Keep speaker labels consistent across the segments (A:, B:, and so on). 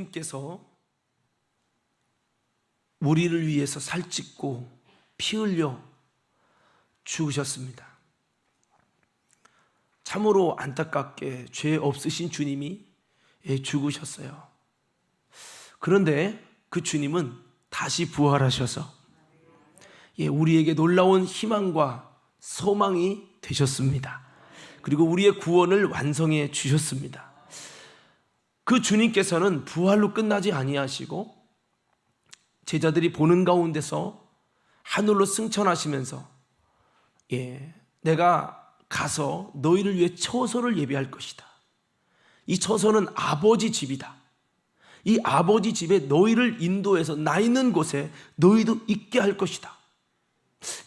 A: 예수님께서 우리를 위해서 살찢고 피 흘려 죽으셨습니다. 참으로 안타깝게 죄 없으신 주님이 죽으셨어요. 그런데 그 주님은 다시 부활하셔서 우리에게 놀라운 희망과 소망이 되셨습니다. 그리고 우리의 구원을 완성해 주셨습니다. 그 주님께서는 부활로 끝나지 아니하시고 제자들이 보는 가운데서 하늘로 승천하시면서 내가 가서 너희를 위해 처소를 예비할 것이다. 이 처소는 아버지 집이다. 이 아버지 집에 너희를 인도해서 나 있는 곳에 너희도 있게 할 것이다.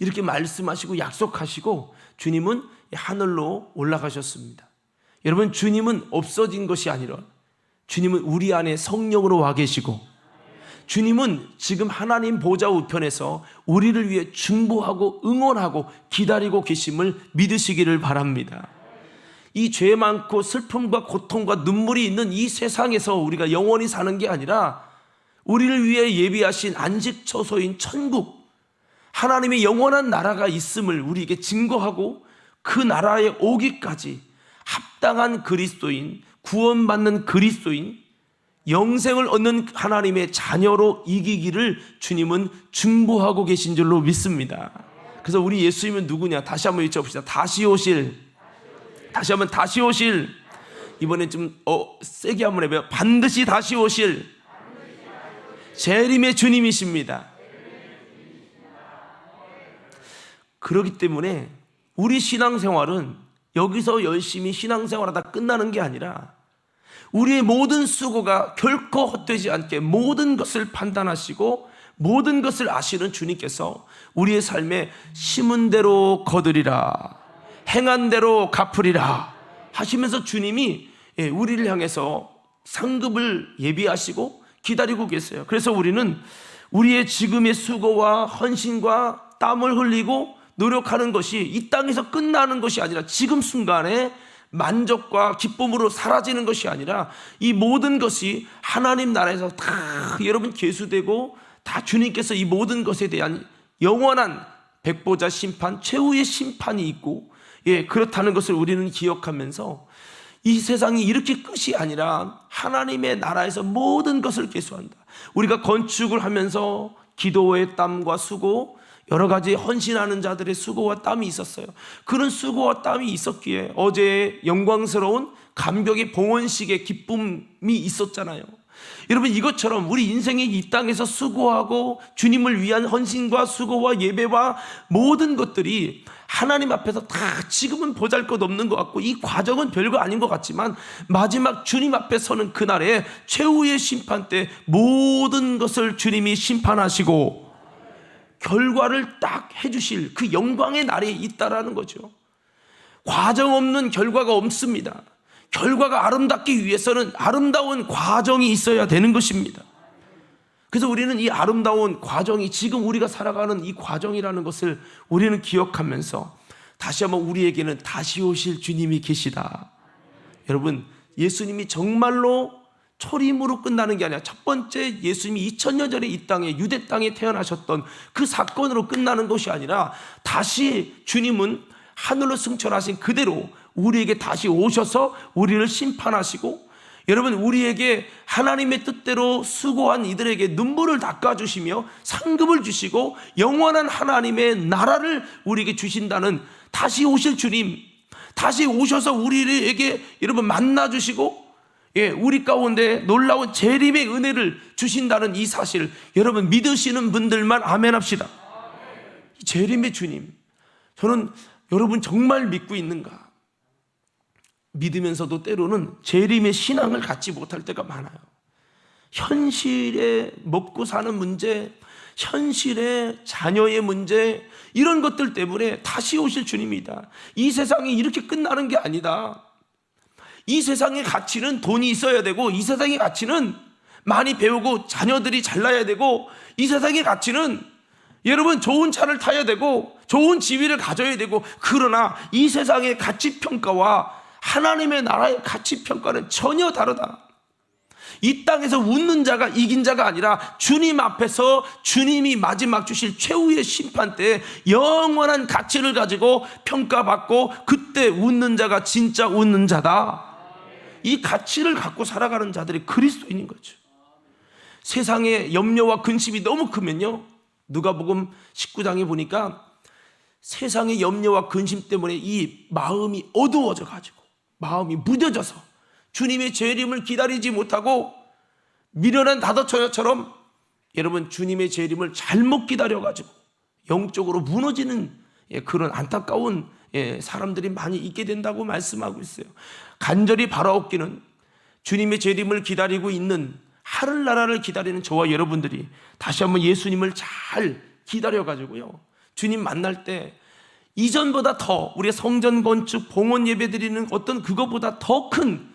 A: 이렇게 말씀하시고 약속하시고 주님은 하늘로 올라가셨습니다. 여러분, 주님은 없어진 것이 아니라 주님은 우리 안에 성령으로 와 계시고 주님은 지금 하나님 보좌 우편에서 우리를 위해 중보하고 응원하고 기다리고 계심을 믿으시기를 바랍니다. 이 죄 많고 슬픔과 고통과 눈물이 있는 이 세상에서 우리가 영원히 사는 게 아니라 우리를 위해 예비하신 안식 처소인 천국, 하나님의 영원한 나라가 있음을 우리에게 증거하고 그 나라에 오기까지 합당한 그리스도인, 구원받는 그리스도인, 영생을 얻는 하나님의 자녀로 이기기를 주님은 중보하고 계신 줄로 믿습니다. 그래서 우리 예수님은 누구냐? 다시 한번 외쳐봅시다. 다시 오실. 다시 한번 다시 오실. 이번엔 좀 세게 한번 해봐요. 반드시 다시 오실 재림의 주님이십니다. 그렇기 때문에 우리 신앙생활은 여기서 열심히 신앙생활하다 끝나는 게 아니라 우리의 모든 수고가 결코 헛되지 않게 모든 것을 판단하시고 모든 것을 아시는 주님께서 우리의 삶에 심은 대로 거두리라, 행한 대로 갚으리라 하시면서 주님이 우리를 향해서 상급을 예비하시고 기다리고 계세요. 그래서 우리는 우리의 지금의 수고와 헌신과 땀을 흘리고 노력하는 것이 이 땅에서 끝나는 것이 아니라 지금 순간에 만족과 기쁨으로 사라지는 것이 아니라 이 모든 것이 하나님 나라에서 다 여러분 계수되고 다 주님께서 이 모든 것에 대한 영원한 백보자 심판, 최후의 심판이 있고 그렇다는 것을 우리는 기억하면서 이 세상이 이렇게 끝이 아니라 하나님의 나라에서 모든 것을 계수한다. 우리가 건축을 하면서 기도의 땀과 수고, 여러 가지 헌신하는 자들의 수고와 땀이 있었어요. 그런 수고와 땀이 있었기에 어제 영광스러운 감격의 봉헌식의 기쁨이 있었잖아요. 여러분, 이것처럼 우리 인생이 이 땅에서 수고하고 주님을 위한 헌신과 수고와 예배와 모든 것들이 하나님 앞에서 다 지금은 보잘것없는 것 같고 이 과정은 별거 아닌 것 같지만 마지막 주님 앞에 서는 그날에 최후의 심판 때 모든 것을 주님이 심판하시고 결과를 딱 해주실 그 영광의 날이 있다라는 거죠. 과정 없는 결과가 없습니다. 결과가 아름답기 위해서는 아름다운 과정이 있어야 되는 것입니다. 그래서 우리는 이 아름다운 과정이 지금 우리가 살아가는 이 과정이라는 것을 우리는 기억하면서 다시 한번 우리에게는 다시 오실 주님이 계시다. 여러분, 예수님이 정말로 초림으로 끝나는 게 아니라 첫 번째 예수님이 2000년 전에 이 땅에 유대 땅에 태어나셨던 그 사건으로 끝나는 것이 아니라 다시 주님은 하늘로 승천하신 그대로 우리에게 다시 오셔서 우리를 심판하시고 여러분 우리에게 하나님의 뜻대로 수고한 이들에게 눈물을 닦아주시며 상급을 주시고 영원한 하나님의 나라를 우리에게 주신다는 다시 오실 주님, 다시 오셔서 우리에게 여러분 만나주시고 우리 가운데 놀라운 재림의 은혜를 주신다는 이 사실 여러분 믿으시는 분들만 아멘 합시다. 재림의 주님, 저는 여러분 정말 믿고 있는가? 믿으면서도 때로는 재림의 신앙을 갖지 못할 때가 많아요. 현실에 먹고 사는 문제, 현실의 자녀의 문제, 이런 것들 때문에 다시 오실 주님이다. 이 세상이 이렇게 끝나는 게 아니다. 이 세상의 가치는 돈이 있어야 되고 이 세상의 가치는 많이 배우고 자녀들이 잘나야 되고 이 세상의 가치는 여러분 좋은 차를 타야 되고 좋은 지위를 가져야 되고 그러나 이 세상의 가치평가와 하나님의 나라의 가치평가는 전혀 다르다. 이 땅에서 웃는 자가 이긴 자가 아니라 주님 앞에서 주님이 마지막 주실 최후의 심판 때 영원한 가치를 가지고 평가받고 그때 웃는 자가 진짜 웃는 자다. 이 가치를 갖고 살아가는 자들이 그리스도인인 거죠. 세상의 염려와 근심이 너무 크면요, 누가복음 19장에 보니까 세상의 염려와 근심 때문에 이 마음이 어두워져 가지고 마음이 무뎌져서 주님의 재림을 기다리지 못하고 미련한 다도처녀처럼 여러분 주님의 재림을 잘못 기다려 가지고 영적으로 무너지는 그런 안타까운 사람들이 많이 있게 된다고 말씀하고 있어요. 간절히 바라옵기는 주님의 재림을 기다리고 있는 하늘나라를 기다리는 저와 여러분들이 다시 한번 예수님을 잘 기다려 가지고요, 주님 만날 때 이전보다 더 우리의 성전 건축, 봉헌 예배 드리는 어떤 그것보다 더 큰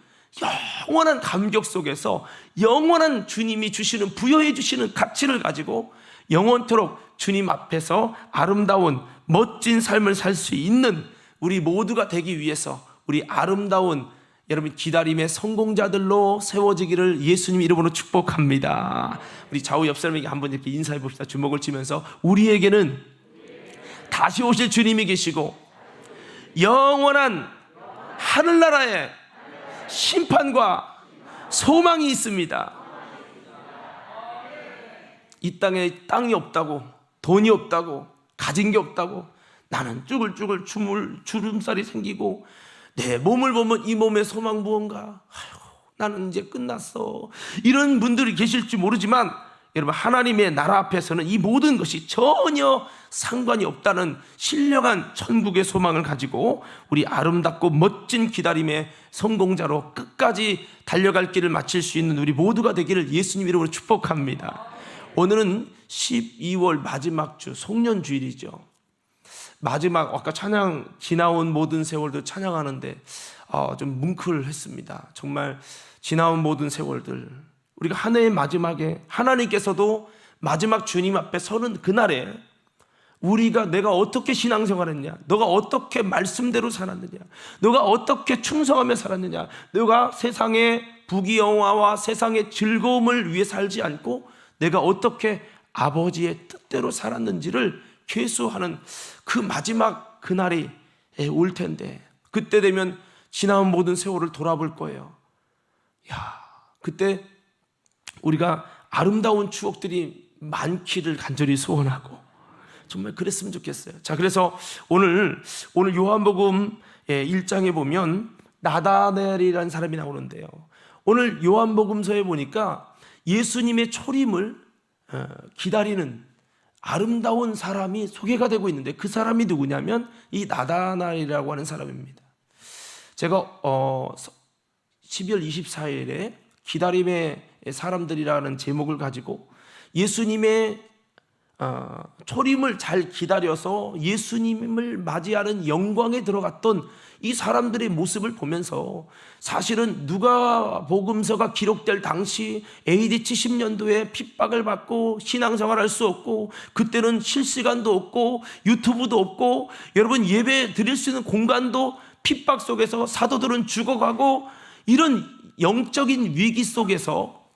A: 영원한 감격 속에서 영원한 주님이 주시는, 부여해 주시는 가치를 가지고 영원토록 주님 앞에서 아름다운 멋진 삶을 살 수 있는 우리 모두가 되기 위해서 우리 아름다운 여러분 기다림의 성공자들로 세워지기를 예수님 이름으로 축복합니다. 우리 좌우 옆 사람에게 한번 이렇게 인사해 봅시다. 주먹을 치면서 우리에게는 다시 오실 주님이 계시고 영원한 하늘나라의 심판과 소망이 있습니다. 이 땅에 땅이 없다고, 돈이 없다고, 가진 게 없다고 나는 쭈글쭈글 주름살이 생기고 내 몸을 보면 이 몸의 소망 무언가, 아이고, 나는 이제 끝났어, 이런 분들이 계실지 모르지만 여러분 하나님의 나라 앞에서는 이 모든 것이 전혀 상관이 없다는 신령한 천국의 소망을 가지고 우리 아름답고 멋진 기다림의 성공자로 끝까지 달려갈 길을 마칠 수 있는 우리 모두가 되기를 예수님 이름으로 축복합니다. 오늘은 12월 마지막 주 송년주일이죠. 마지막 아까 찬양 지나온 모든 세월들 찬양하는데 좀 뭉클했습니다. 정말 지나온 모든 세월들, 우리가 한 해의 마지막에 하나님께서도 마지막 주님 앞에 서는 그날에 내가 어떻게 신앙생활했냐, 너가 어떻게 말씀대로 살았느냐, 너가 어떻게 충성하며 살았느냐, 너가 세상의 부귀영화와 세상의 즐거움을 위해 살지 않고 내가 어떻게 아버지의 뜻대로 살았는지를 계수하는 그 마지막 그날이 올 텐데, 그때 되면 지나온 모든 세월을 돌아볼 거예요. 그때 우리가 아름다운 추억들이 많기를 간절히 소원하고 정말 그랬으면 좋겠어요. 자, 그래서 오늘 요한복음 1장에 보면 나다넬이라는 사람이 나오는데요, 오늘 요한복음서에 보니까 예수님의 초림을 기다리는 아름다운 사람이 소개가 되고 있는데 그 사람이 누구냐면 이 나다넬이라고 하는 사람입니다. 제가 12월 24일에 기다림의 사람들이라는 제목을 가지고 예수님의 초림을 잘 기다려서 예수님을 맞이하는 영광에 들어갔던 이 사람들의 모습을 보면서 사실은 누가복음서가 기록될 당시 AD 70년도에 핍박을 받고 신앙생활할 수 없고, 그때는 실시간도 없고 유튜브도 없고 여러분 예배 드릴 수 있는 공간도 핍박 속에서 사도들은 죽어가고, 이런 영적인 위기 속에서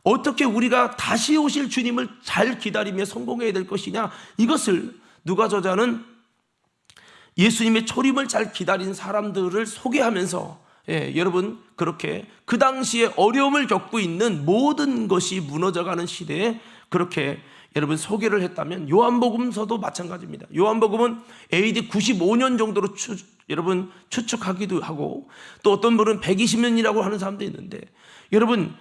A: 어떻게 우리가 다시 오실 주님을 잘 기다리며 성공해야 될 것이냐, 이것을 누가 저자는 예수님의 초림을 잘 기다린 사람들을 소개하면서 여러분 그렇게 그 당시에 어려움을 겪고 있는 모든 것이 무너져가는 시대에 그렇게 여러분 소개를 했다면 요한복음서도 마찬가지입니다. 요한복음은 AD 95년 정도로 여러분 추측하기도 하고, 또 어떤 분은 120년이라고 하는 사람도 있는데 여러분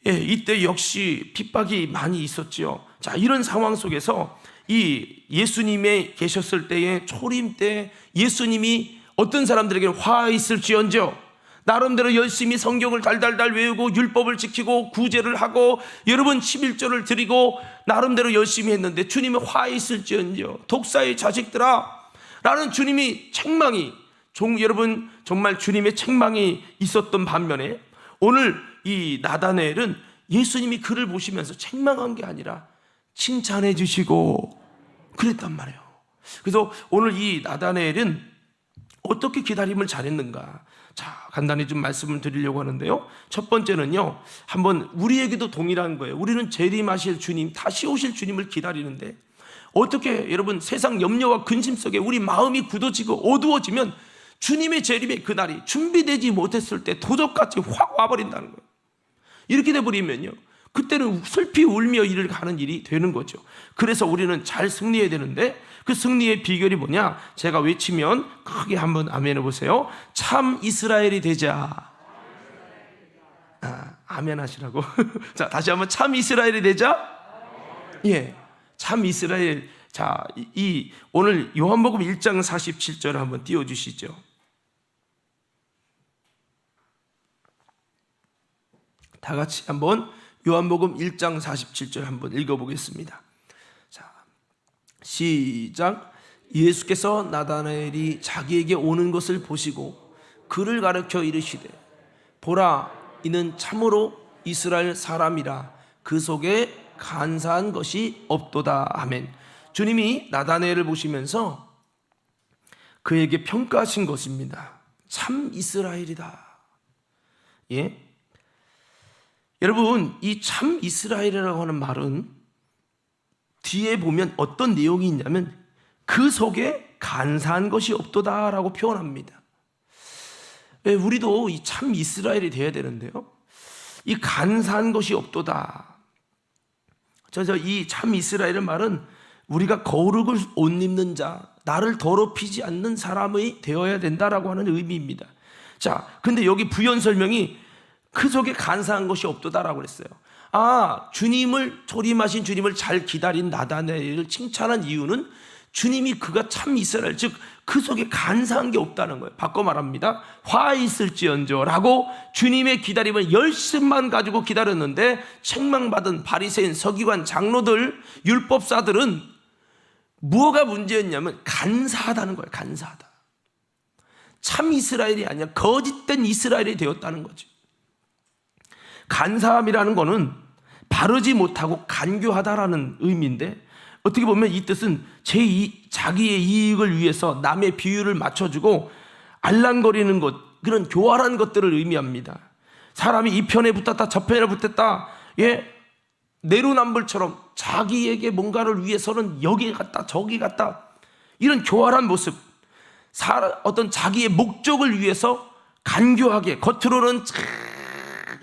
A: 이때 역시 핍박이 많이 있었지요. 자, 이런 상황 속에서 이 예수님의 계셨을 때의 초림 때 예수님이 어떤 사람들에게 화 있을지언정 나름대로 열심히 성경을 달달달 외우고 율법을 지키고 구제를 하고 여러분 11조를 드리고 나름대로 열심히 했는데 주님의 화 있을지언정 독사의 자식들아 라는 주님이 책망이 여러분 정말 주님의 책망이 있었던 반면에 오늘 이 나다넬은 예수님이 그를 보시면서 책망한 게 아니라 칭찬해 주시고 그랬단 말이에요. 그래서 오늘 이 나다넬은 어떻게 기다림을 잘했는가? 자, 간단히 좀 말씀을 드리려고 하는데요. 첫 번째는요, 한번 우리에게도 동일한 거예요. 우리는 재림하실 주님, 다시 오실 주님을 기다리는데 어떻게 여러분 세상 염려와 근심 속에 우리 마음이 굳어지고 어두워지면 주님의 재림의 그날이 준비되지 못했을 때 도적같이 확 와버린다는 거예요. 이렇게 돼버리면요, 그때는 슬피 울며 일을 가는 일이 되는 거죠. 그래서 우리는 잘 승리해야 되는데 그 승리의 비결이 뭐냐? 제가 외치면 크게 한번 아멘 해보세요. 참 이스라엘이 되자. 아멘 하시라고. 자, 다시 한번 참 이스라엘이 되자. 예, 참 이스라엘. 자, 오늘 요한복음 1장 47절 한번 띄워주시죠. 다 같이 한번 요한복음 1장 47절 한번 읽어보겠습니다. 자, 시작. 예수께서 나다나엘이 자기에게 오는 것을 보시고 그를 가르쳐 이르시되 보라, 이는 참으로 이스라엘 사람이라 그 속에 간사한 것이 없도다. 아멘. 주님이 나다나엘을 보시면서 그에게 평가하신 것입니다. 참 이스라엘이다. 예? 여러분, 이 참 이스라엘이라고 하는 말은 뒤에 보면 어떤 내용이 있냐면 그 속에 간사한 것이 없도다라고 표현합니다. 우리도 이 참 이스라엘이 되어야 되는데요, 이 간사한 것이 없도다. 이 참 이스라엘의 말은 우리가 거룩을 옷 입는 자, 나를 더럽히지 않는 사람이 되어야 된다라고 하는 의미입니다. 자, 근데 여기 부연 설명이 그 속에 간사한 것이 없도다라고 그랬어요. 주님을, 조림하신 주님을 잘 기다린 나다나엘을 칭찬한 이유는 주님이 그가 참 이스라엘, 즉 그 속에 간사한 게 없다는 거예요. 바꿔 말합니다. 화 있을지언정 라고 주님의 기다림을 열심만 가지고 기다렸는데 책망받은 바리새인, 서기관, 장로들, 율법사들은 뭐가 문제였냐면 간사하다는 거예요. 간사하다. 참 이스라엘이 아니라 거짓된 이스라엘이 되었다는 거죠. 간사함이라는 거는 바르지 못하고 간교하다라는 의미인데, 어떻게 보면 이 뜻은 자기의 이익을 위해서 남의 비율을 맞춰주고 알랑거리는 것, 그런 교활한 것들을 의미합니다. 사람이 이 편에 붙었다 저 편에 붙었다, 예, 내로남불처럼 자기에게 뭔가를 위해서는 여기 갔다 저기 갔다, 이런 교활한 모습, 어떤 자기의 목적을 위해서 간교하게, 겉으로는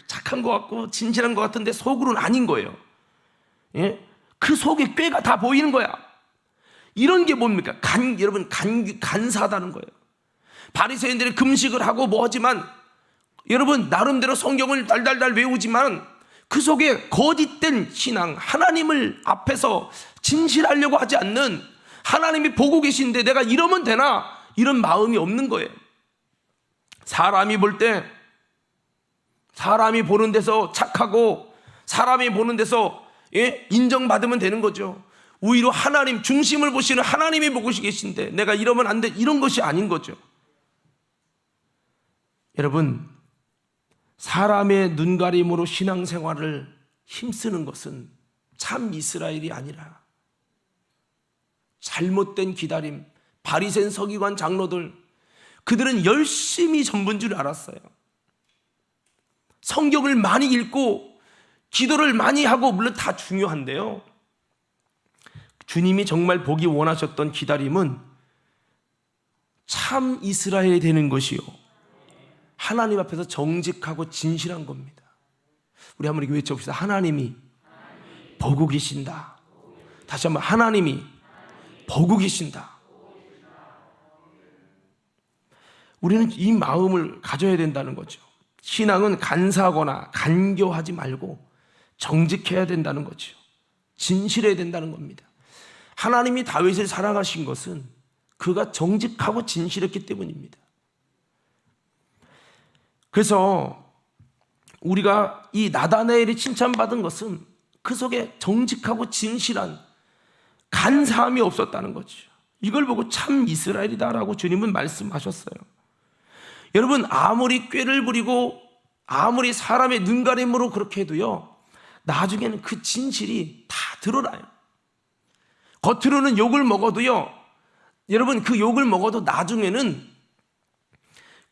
A: 착한 것 같고 진실한 것 같은데 속으로는 아닌 거예요. 예? 그 속에 꾀가 다 보이는 거야. 이런 게 뭡니까? 여러분, 간사하다는 거예요. 바리새인들이 금식을 하고 뭐 하지만, 여러분 나름대로 성경을 달달달 외우지만 그 속에 거짓된 신앙, 하나님을 앞에서 진실하려고 하지 않는, 하나님이 보고 계신데 내가 이러면 되나, 이런 마음이 없는 거예요. 사람이 볼 때, 사람이 보는 데서 착하고 사람이 보는 데서 인정받으면 되는 거죠. 오히려 하나님, 중심을 보시는 하나님이 보고 계신데 내가 이러면 안 돼, 이런 것이 아닌 거죠. 여러분, 사람의 눈가림으로 신앙생활을 힘쓰는 것은 참 이스라엘이 아니라 잘못된 기다림, 바리새인, 서기관, 장로들, 그들은 열심히 전부인 줄 알았어요. 성경을 많이 읽고 기도를 많이 하고, 물론 다 중요한데요, 주님이 정말 보기 원하셨던 기다림은 참 이스라엘이 되는 것이요, 하나님 앞에서 정직하고 진실한 겁니다. 우리 한번 이렇게 외쳐봅시다. 하나님이 보고 계신다. 다시 한번, 하나님이 보고 계신다. 우리는 이 마음을 가져야 된다는 거죠. 신앙은 간사하거나 간교하지 말고 정직해야 된다는 거죠. 진실해야 된다는 겁니다. 하나님이 다윗을 사랑하신 것은 그가 정직하고 진실했기 때문입니다. 그래서 우리가 이 나다나엘이 칭찬받은 것은 그 속에 정직하고 진실한 간사함이 없었다는 거죠. 이걸 보고 참 이스라엘이다라고 주님은 말씀하셨어요. 여러분, 아무리 꾀를 부리고 아무리 사람의 눈가림으로 그렇게 해도요, 나중에는 그 진실이 다 드러나요. 겉으로는 욕을 먹어도요, 여러분, 그 욕을 먹어도 나중에는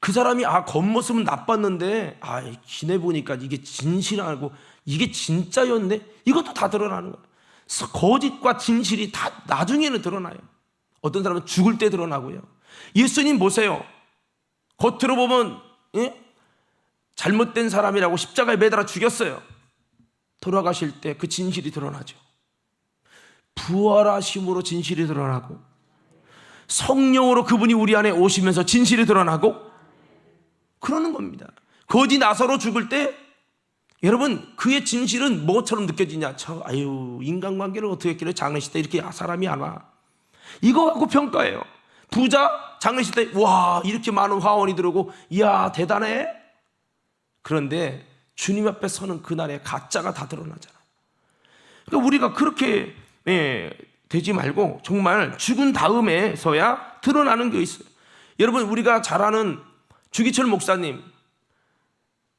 A: 그 사람이 겉모습은 나빴는데 지내 보니까 이게 진실하고 이게 진짜였네, 이것도 다 드러나는 거예요. 거짓과 진실이 다 나중에는 드러나요. 어떤 사람은 죽을 때 드러나고요. 예수님 보세요. 겉으로 보면 잘못된 사람이라고 십자가에 매달아 죽였어요. 돌아가실 때 그 진실이 드러나죠. 부활하심으로 진실이 드러나고, 성령으로 그분이 우리 안에 오시면서 진실이 드러나고, 그러는 겁니다. 거지 나사로 죽을 때 여러분, 그의 진실은 뭐처럼 느껴지냐? 인간관계를 어떻게 했길래 장례식 때 이렇게 사람이 안 와? 이거 갖고 평가해요. 부자 장례식 때 와, 이렇게 많은 화원이 들어오고, 이야 대단해. 그런데 주님 앞에 서는 그날에 가짜가 다 드러나잖아. 그러니까 우리가 그렇게 되지 말고 정말 죽은 다음에서야 드러나는 게 있어요. 여러분, 우리가 잘 아는 주기철 목사님,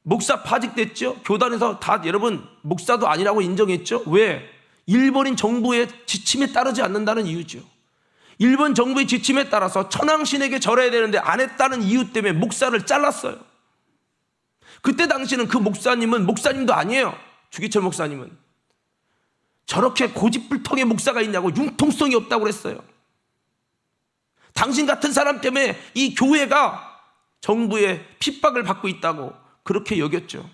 A: 목사 파직됐죠? 교단에서 다 여러분 목사도 아니라고 인정했죠? 왜? 일본인 정부의 지침에 따르지 않는다는 이유죠. 일본 정부의 지침에 따라서 천황신에게 절해야 되는데 안 했다는 이유 때문에 목사를 잘랐어요. 그때 당시는 그 목사님은 목사님도 아니에요. 주기철 목사님은 저렇게 고집불통의 목사가 있냐고, 융통성이 없다고 그랬어요. 당신 같은 사람 때문에 이 교회가 정부의 핍박을 받고 있다고 그렇게 여겼죠.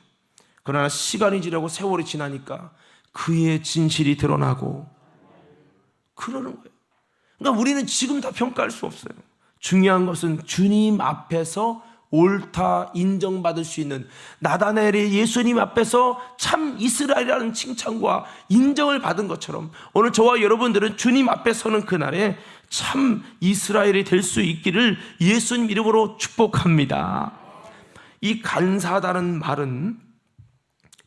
A: 그러나 시간이 지나고 세월이 지나니까 그의 진실이 드러나고 그러는 거예요. 그러니까 우리는 지금 다 평가할 수 없어요. 중요한 것은 주님 앞에서 옳다 인정받을 수 있는, 나다나엘이 예수님 앞에서 참 이스라엘이라는 칭찬과 인정을 받은 것처럼 오늘 저와 여러분들은 주님 앞에 서는 그날에 참 이스라엘이 될 수 있기를 예수님 이름으로 축복합니다. 이 간사하다는 말은,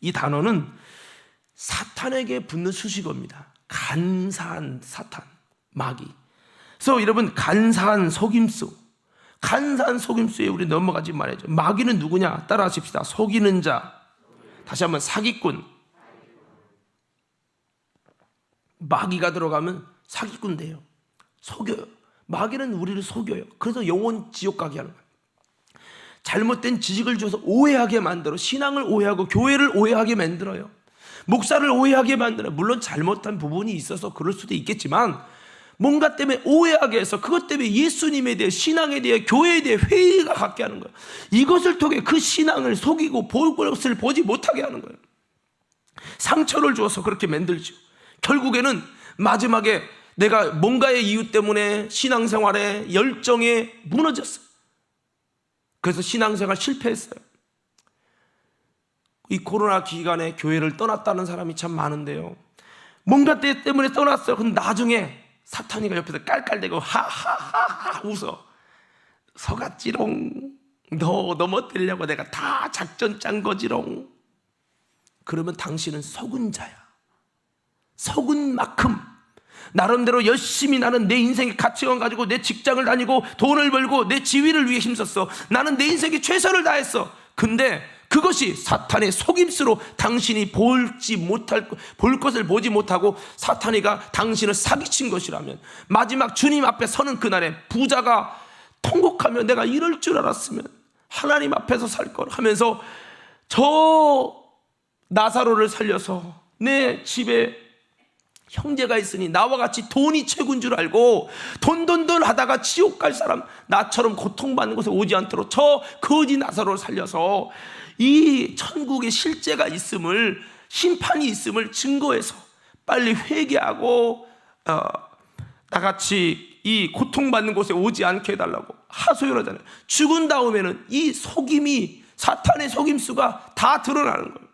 A: 이 단어는 사탄에게 붙는 수식어입니다. 간사한 사탄, 마귀. 그래서 여러분, 간사한 속임수, 간사한 속임수에 우리 넘어가지 말아야죠. 마귀는 누구냐? 따라 하십시다. 속이는 자. 다시 한번, 사기꾼. 마귀가 들어가면 사기꾼 돼요. 속여요. 마귀는 우리를 속여요. 그래서 영원 지옥 가게 하는 거예요. 잘못된 지식을 줘서 오해하게 만들어, 신앙을 오해하고 교회를 오해하게 만들어요. 목사를 오해하게 만들어요. 물론 잘못한 부분이 있어서 그럴 수도 있겠지만 뭔가 때문에 오해하게 해서 그것 때문에 예수님에 대해, 신앙에 대해, 교회에 대해 회의가 갖게 하는 거예요. 이것을 통해 그 신앙을 속이고 볼 것을 보지 못하게 하는 거예요. 상처를 주어서 그렇게 만들죠. 결국에는 마지막에 내가 뭔가의 이유 때문에 신앙생활에 열정에 무너졌어요. 그래서 신앙생활 실패했어요. 이 코로나 기간에 교회를 떠났다는 사람이 참 많은데요, 뭔가 때문에 떠났어요. 근데 나중에 사탄이가 옆에서 깔깔대고 하하하하 웃어. 속았지롱. 너 넘어뜨리려고 내가 다 작전 짠 거지롱. 그러면 당신은 속은 자야. 속은 만큼 나름대로 열심히 나는 내 인생의 가치관 가지고 내 직장을 다니고 돈을 벌고 내 지위를 위해 힘썼어. 나는 내 인생에 최선을 다했어. 근데 그것이 사탄의 속임수로 당신이 볼 것을 보지 못하고 사탄이가 당신을 사기친 것이라면, 마지막 주님 앞에 서는 그날에 부자가 통곡하며 내가 이럴 줄 알았으면 하나님 앞에서 살 걸 하면서 저 나사로를 살려서 내 집에 형제가 있으니 나와 같이 돈이 최고인 줄 알고 돈 하다가 지옥 갈 사람, 나처럼 고통받는 곳에 오지 않도록 저 거지 나사로를 살려서 이 천국에 실제가 있음을, 심판이 있음을 증거해서 빨리 회개하고 나같이 이 고통받는 곳에 오지 않게 해달라고 하소연하잖아요. 죽은 다음에는 이 속임이, 사탄의 속임수가 다 드러나는 거예요.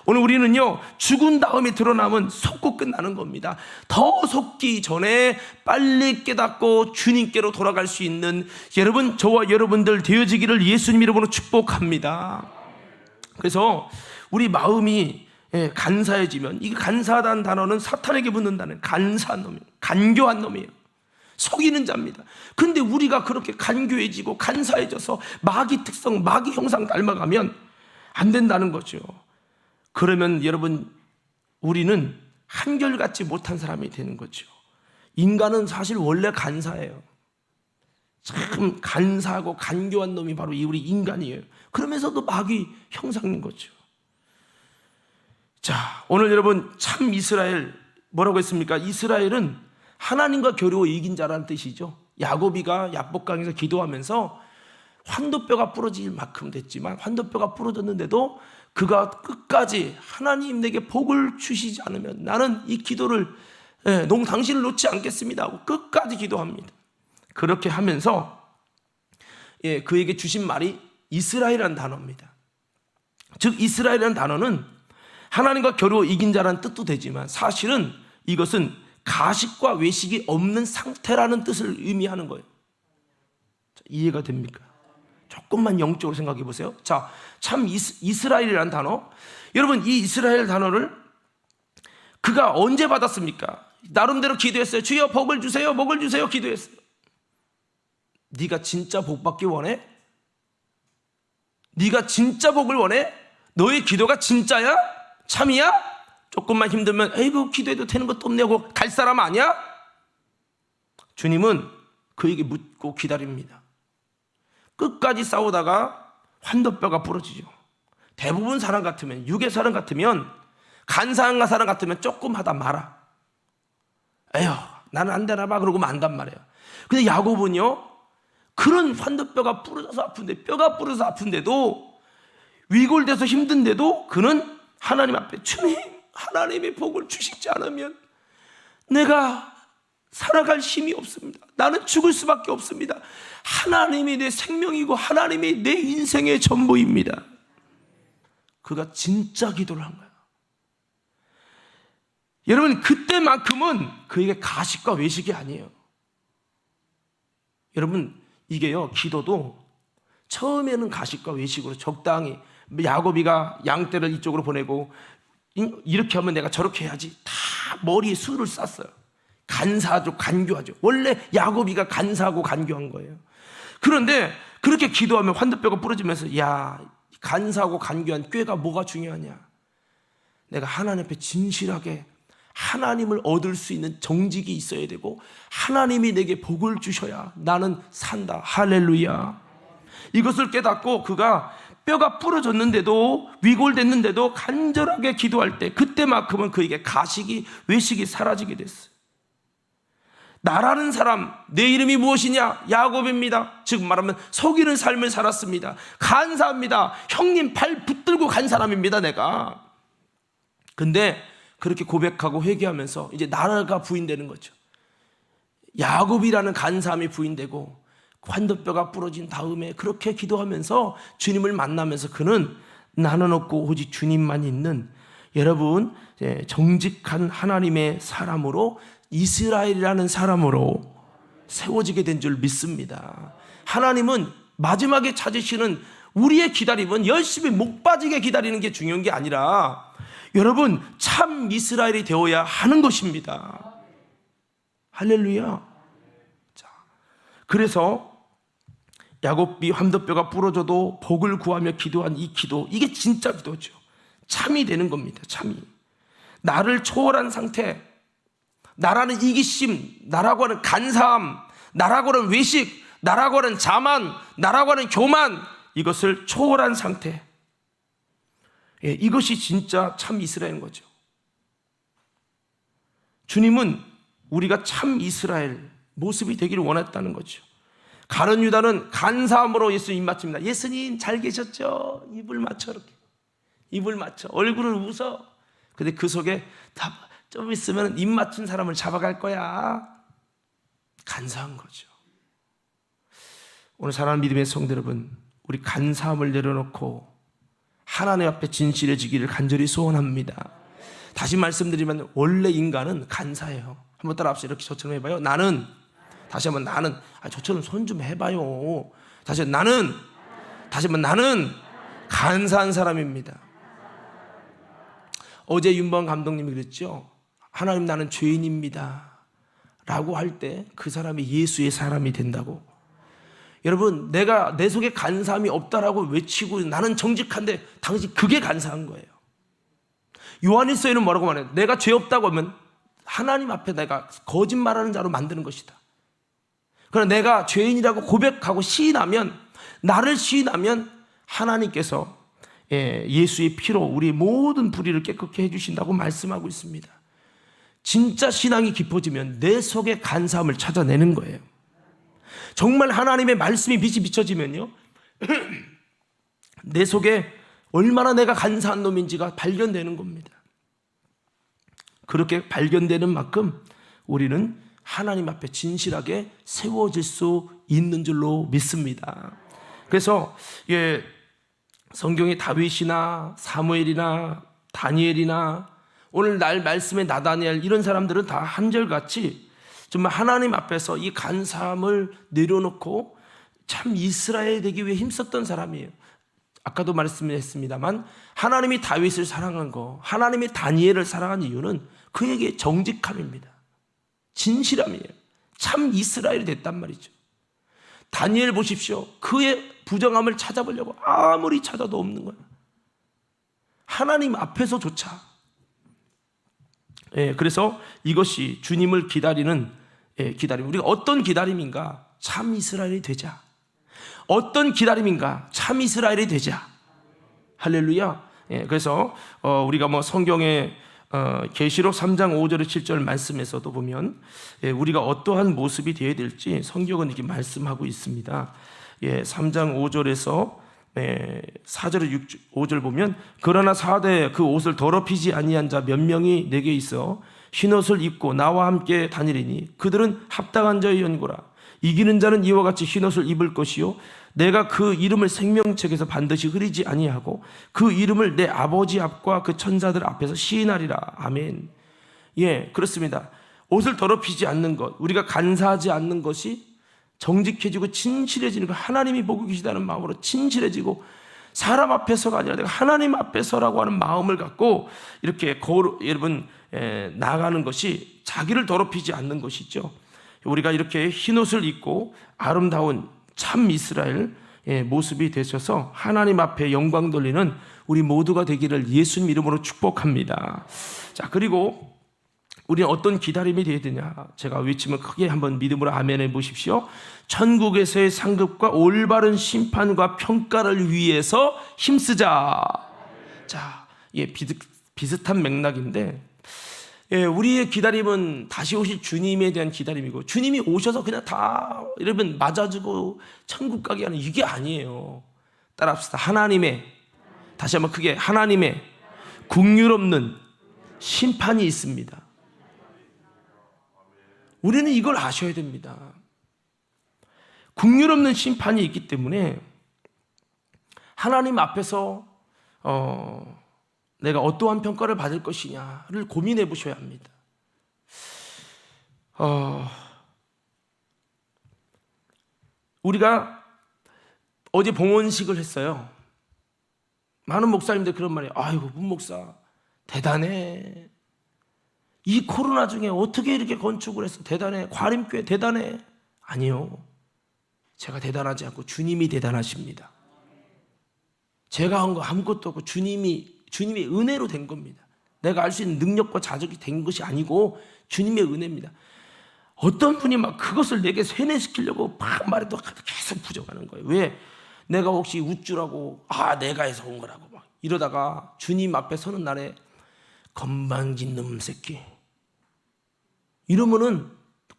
A: 오늘 우리는요, 죽은 다음에 드러나면 속고 끝나는 겁니다. 더 속기 전에 빨리 깨닫고 주님께로 돌아갈 수 있는 여러분, 저와 여러분들 되어지기를 예수님 이름으로 축복합니다. 그래서 우리 마음이 간사해지면, 이게 간사하다는 단어는 사탄에게 붙는다는 간사한 놈이에요. 간교한 놈이에요. 속이는 자입니다. 근데 우리가 그렇게 간교해지고 간사해져서 마귀 특성, 마귀 형상 닮아가면 안 된다는 거죠. 그러면 여러분, 우리는 한결같지 못한 사람이 되는 거죠. 인간은 사실 원래 간사해요. 참 간사하고 간교한 놈이 바로 이 우리 인간이에요. 그러면서도 마귀 형상인 거죠. 자, 오늘 여러분 참 이스라엘 뭐라고 했습니까? 이스라엘은 하나님과 겨루어 이긴 자라는 뜻이죠. 야곱이가 야복강에서 기도하면서 환도뼈가 부러질 만큼 됐지만 환도뼈가 부러졌는데도 그가 끝까지 하나님 내게 복을 주시지 않으면 나는 이 기도를 당신을 놓지 않겠습니다 하고 끝까지 기도합니다. 그렇게 하면서 그에게 주신 말이 이스라엘이라는 단어입니다. 즉 이스라엘이라는 단어는 하나님과 겨루어 이긴 자라는 뜻도 되지만 사실은 이것은 가식과 외식이 없는 상태라는 뜻을 의미하는 거예요. 이해가 됩니까? 조금만 영적으로 생각해 보세요. 자, 참 이스라엘이라는 단어, 여러분 이 이스라엘 단어를 그가 언제 받았습니까? 나름대로 기도했어요. 주여 복을 주세요, 복을 주세요 기도했어요. 네가 진짜 복 받기 원해? 네가 진짜 복을 원해? 너의 기도가 진짜야? 참이야? 조금만 힘들면 에이구 기도해도 되는 것도 없네 하고 갈 사람 아니야? 주님은 그에게 묻고 기다립니다. 끝까지 싸우다가 환도뼈가 부러지죠. 대부분 사람 같으면, 육의 사람 같으면, 간사한 사람 같으면 조금 하다 말아. 에휴 나는 안 되나 봐 그러고 만단 말이에요. 근데 야곱은요, 그런 환도뼈가 부러져서 아픈데, 뼈가 부러져서 아픈데도, 위골돼서 힘든데도 그는 하나님 앞에 주님 하나님의 복을 주시지 않으면 내가 살아갈 힘이 없습니다. 나는 죽을 수밖에 없습니다. 하나님이 내 생명이고 하나님이 내 인생의 전부입니다. 그가 진짜 기도를 한 거예요. 여러분 그때만큼은 그에게 가식과 외식이 아니에요. 여러분 이게요, 기도도 처음에는 가식과 외식으로 적당히, 야곱이가 양떼를 이쪽으로 보내고 이렇게 하면 내가 저렇게 해야지 다 머리에 수를 쌌어요. 간사하죠, 간교하죠. 원래 야곱이가 간사하고 간교한 거예요. 그런데 그렇게 기도하면 환도뼈가 부러지면서 야, 간사하고 간교한 꾀가 뭐가 중요하냐? 내가 하나님 앞에 진실하게 하나님을 얻을 수 있는 정직이 있어야 되고 하나님이 내게 복을 주셔야 나는 산다. 할렐루야. 이것을 깨닫고 그가 뼈가 부러졌는데도, 위골됐는데도 간절하게 기도할 때 그때만큼은 그에게 가식이, 외식이 사라지게 됐어요. 나라는 사람, 내 이름이 무엇이냐? 야곱입니다. 즉 말하면 속이는 삶을 살았습니다. 간사합니다. 형님 발 붙들고 간 사람입니다 내가. 근데 그렇게 고백하고 회개하면서 이제 나라가 부인되는 거죠. 야곱이라는 간사함이 부인되고 환도뼈가 부러진 다음에 그렇게 기도하면서 주님을 만나면서 그는 나는 없고 오직 주님만 있는, 여러분 정직한 하나님의 사람으로, 이스라엘이라는 사람으로 세워지게 된 줄 믿습니다. 하나님은 마지막에 찾으시는 우리의 기다림은 열심히 목 빠지게 기다리는 게 중요한 게 아니라 여러분 참 이스라엘이 되어야 하는 것입니다. 할렐루야. 자, 그래서 야곱이 환도뼈가 부러져도 복을 구하며 기도한 이 기도, 이게 진짜 기도죠. 참이 되는 겁니다. 참이. 나를 초월한 상태, 나라는 이기심, 나라고 하는 간사함, 나라고 하는 외식, 나라고 하는 자만, 나라고 하는 교만, 이것을 초월한 상태. 이것이 진짜 참 이스라엘인 거죠. 주님은 우리가 참 이스라엘 모습이 되기를 원했다는 거죠. 가룟 유다는 간사함으로 예수님 입 맞춥니다. 예수님 잘 계셨죠? 입을 맞춰, 이렇게 입을 맞춰, 얼굴을 웃어. 근데 그 속에 좀 있으면 입 맞춘 사람을 잡아갈 거야. 간사한 거죠. 오늘 사랑하는 믿음의 성도 여러분, 우리 간사함을 내려놓고 하나님 앞에 진실해지기를 간절히 소원합니다. 다시 말씀드리면 원래 인간은 간사해요. 한번 따라합시다. 이렇게 저처럼 해봐요. 나는, 다시 한번 나는, 저처럼 손 좀 해봐요. 다시 나는, 다시 한번 나는 간사한 사람입니다. 어제 윤보한 감독님이 그랬죠. 하나님 나는 죄인입니다 라고 할 때 그 사람이 예수의 사람이 된다고. 여러분 내가 내 속에 간사함이 없다라고 외치고 나는 정직한데 당신 그게 간사한 거예요. 요한일서에는 뭐라고 말해요? 내가 죄 없다고 하면 하나님 앞에 내가 거짓말하는 자로 만드는 것이다. 그러나 내가 죄인이라고 고백하고 시인하면, 나를 시인하면 하나님께서 예수의 피로 우리 모든 불의를 깨끗게 해주신다고 말씀하고 있습니다. 진짜 신앙이 깊어지면 내 속의 간사함을 찾아내는 거예요. 정말 하나님의 말씀이 빛이 비춰지면요, 내 속에 얼마나 내가 간사한 놈인지가 발견되는 겁니다. 그렇게 발견되는 만큼 우리는 하나님 앞에 진실하게 세워질 수 있는 줄로 믿습니다. 그래서 성경의 다윗이나 사무엘이나 다니엘이나 오늘 날 말씀의 나다니엘, 이런 사람들은 다 한결같이 정말 하나님 앞에서 이 간사함을 내려놓고 참 이스라엘 되기 위해 힘썼던 사람이에요. 아까도 말씀했습니다만 하나님이 다윗을 사랑한 거, 하나님이 다니엘을 사랑한 이유는 그에게 정직함입니다. 진실함이에요. 참 이스라엘이 됐단 말이죠. 다니엘 보십시오. 그의 부정함을 찾아보려고 아무리 찾아도 없는 거예요. 하나님 앞에서조차. 그래서 이것이 주님을 기다리는 기다림. 우리가 어떤 기다림인가? 참 이스라엘이 되자. 어떤 기다림인가? 참 이스라엘이 되자. 할렐루야. 그래서 우리가 성경의 계시록 3장 5절에 7절 말씀에서도 보면 우리가 어떠한 모습이 되어야 될지 성경은 이렇게 말씀하고 있습니다. 3장 5절에서 4절에 5절 보면, 그러나 사대 그 옷을 더럽히지 아니한 자 몇 명이 내게 있어 흰옷을 입고 나와 함께 다니리니 그들은 합당한 자의 연고라. 이기는 자는 이와 같이 흰옷을 입을 것이요 내가 그 이름을 생명책에서 반드시 흐리지 아니하고 그 이름을 내 아버지 앞과 그 천사들 앞에서 시인하리라. 아멘. 그렇습니다. 옷을 더럽히지 않는 것, 우리가 간사하지 않는 것이 정직해지고 진실해지는 거, 하나님이 보고 계시다는 마음으로 진실해지고 사람 앞에서가 아니라 내가 하나님 앞에서라고 하는 마음을 갖고 이렇게 여러분 나아가는 것이 자기를 더럽히지 않는 것이죠. 우리가 이렇게 흰옷을 입고 아름다운 참 이스라엘 모습이 되셔서 하나님 앞에 영광 돌리는 우리 모두가 되기를 예수님 이름으로 축복합니다. 자, 그리고 우리는 어떤 기다림이 되어야 되냐? 제가 외치면 크게 한번 믿음으로 아멘 해보십시오. 천국에서의 상급과 올바른 심판과 평가를 위해서 힘쓰자. 자, 비슷한 맥락인데, 우리의 기다림은 다시 오실 주님에 대한 기다림이고, 주님이 오셔서 그냥 다 여러분 맞아주고 천국 가게 하는 이게 아니에요. 따라합시다. 하나님의, 다시 한번 크게, 하나님의 긍휼 없는 심판이 있습니다. 우리는 이걸 아셔야 됩니다. 긍휼 없는 심판이 있기 때문에 하나님 앞에서 내가 어떠한 평가를 받을 것이냐를 고민해 보셔야 합니다. 우리가 어제 봉헌식을 했어요. 많은 목사님들 그런 말이에요. 아이고, 문 목사 대단해. 이 코로나 중에 어떻게 이렇게 건축을 했어? 대단해. 과림교회 대단해. 아니요, 제가 대단하지 않고 주님이 대단하십니다. 제가 한 거 아무것도 없고 주님의 은혜로 된 겁니다. 내가 알 수 있는 능력과 자격이 된 것이 아니고 주님의 은혜입니다. 어떤 분이 막 그것을 내게 세뇌시키려고 막 말해도 계속 부정하는 거예요. 왜? 내가 혹시 우쭐하고 내가 해서 온 거라고 막 이러다가 주님 앞에 서는 날에 건방진 놈 새끼 이러면은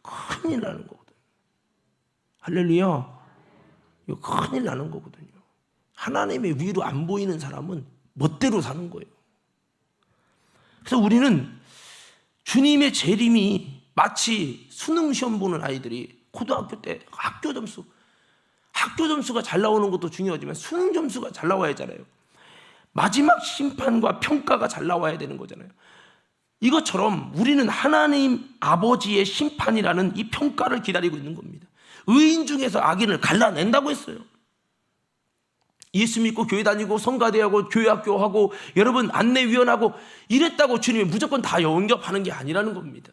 A: 큰일 나는 거거든요. 할렐루야. 이거 큰일 나는 거거든요. 하나님의 위로 안 보이는 사람은 멋대로 사는 거예요. 그래서 우리는 주님의 재림이 마치 수능 시험 보는 아이들이 고등학교 때 학교 점수가 잘 나오는 것도 중요하지만 수능 점수가 잘 나와야 하잖아요. 마지막 심판과 평가가 잘 나와야 되는 거잖아요. 이것처럼 우리는 하나님 아버지의 심판이라는 이 평가를 기다리고 있는 겁니다. 의인 중에서 악인을 갈라낸다고 했어요. 예수 믿고 교회 다니고 성가대하고 교회 학교하고 여러분 안내위원하고 이랬다고 주님이 무조건 다 영접하는 게 아니라는 겁니다.